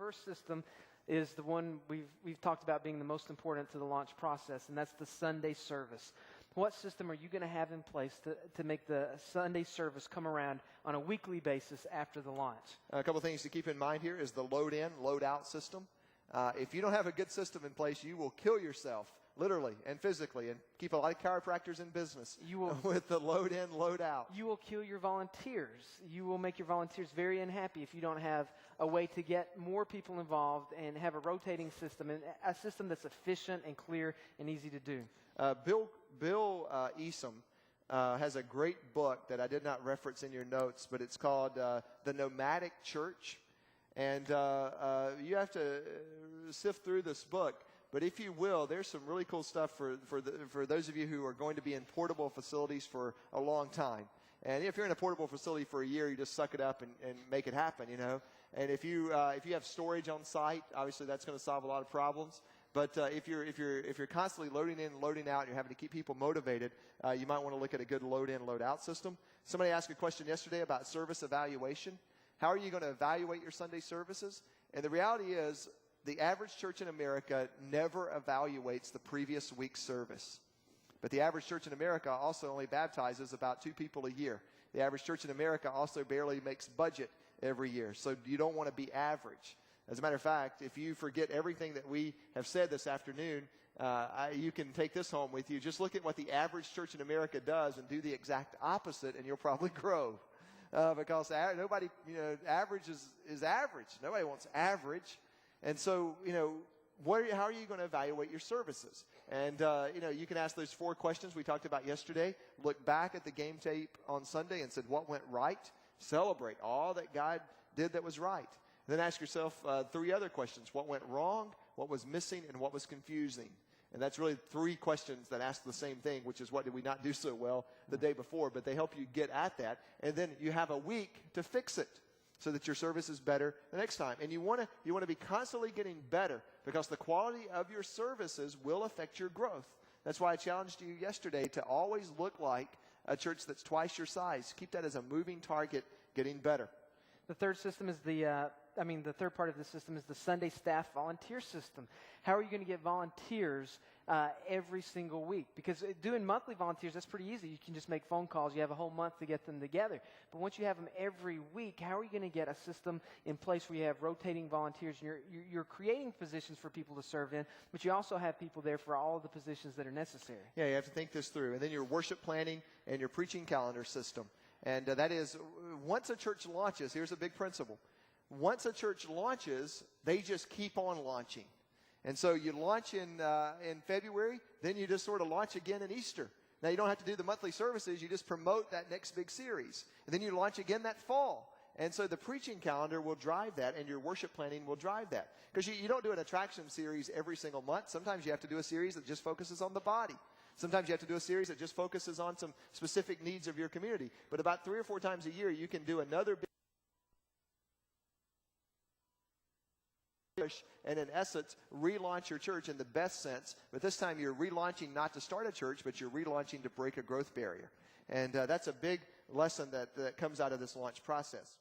first system is the one we've talked about being the most important to the launch process, and that's the Sunday service. What system are you going to have in place to make the Sunday service come around on a weekly basis after the launch? A couple things to keep in mind here is the load in, load out system. If you don't have a good system in place, you will kill yourself, literally and physically, and keep a lot of chiropractors in business with the load in, load out. You will kill your volunteers. You will make your volunteers very unhappy if you don't have a way to get more people involved and have a rotating system, and a system that's efficient and clear and easy to do. Bill Easom has a great book that I did not reference in your notes, but it's called The Nomadic Church. And you have to sift through this book. But if you will, there's some really cool stuff for those of you who are going to be in portable facilities for a long time. And if you're in a portable facility for a year, you just suck it up and make it happen, you know. And if you have storage on site, obviously that's going to solve a lot of problems. But if you're constantly loading in and loading out, and you're having to keep people motivated, you might want to look at a good load in, load out system. Somebody asked a question yesterday about service evaluation. How are you going to evaluate your Sunday services? And the reality is, the average church in America never evaluates the previous week's service. But the average church in America also only baptizes about 2 people a year. The average church in America also barely makes budget every year. So you don't want to be average. As a matter of fact, if you forget everything that we have said this afternoon, you can take this home with you. Just look at what the average church in America does and do the exact opposite, and you'll probably grow. Because nobody, average is average. Nobody wants average. And so, how are you going to evaluate your services? And, you can ask those 4 questions we talked about yesterday. Look back at the game tape on Sunday and said, what went right? Celebrate all that God did that was right. Then ask yourself 3 other questions. What went wrong? What was missing? And what was confusing? And that's really 3 questions that ask the same thing, which is what did we not do so well the day before? But they help you get at that. And then you have a week to fix it so that your service is better the next time. And you want to be constantly getting better, because the quality of your services will affect your growth. That's why I challenged you yesterday to always look like a church that's twice your size. Keep that as a moving target, getting better. The third system is the third part of the system is the Sunday staff volunteer system. How are you going to get volunteers every single week? Because doing monthly volunteers, that's pretty easy. You can just make phone calls. You have a whole month to get them together. But once you have them every week, how are you going to get a system in place where you have rotating volunteers? And you're creating positions for people to serve in, but you also have people there for all of the positions that are necessary. Yeah, you have to think this through. And then your worship planning and your preaching calendar system. And that is, once a church launches, here's a big principle. Once a church launches, they just keep on launching. And so you launch in February, then you just sort of launch again in Easter. Now, you don't have to do the monthly services. You just promote that next big series. And then you launch again that fall. And so the preaching calendar will drive that, and your worship planning will drive that. Because you don't do an attraction series every single month. Sometimes you have to do a series that just focuses on the body. Sometimes you have to do a series that just focuses on some specific needs of your community. But about 3 or 4 times a year, you can do another big push and, in essence, relaunch your church in the best sense. But this time you're relaunching not to start a church, but you're relaunching to break a growth barrier. And that's a big lesson that comes out of this launch process.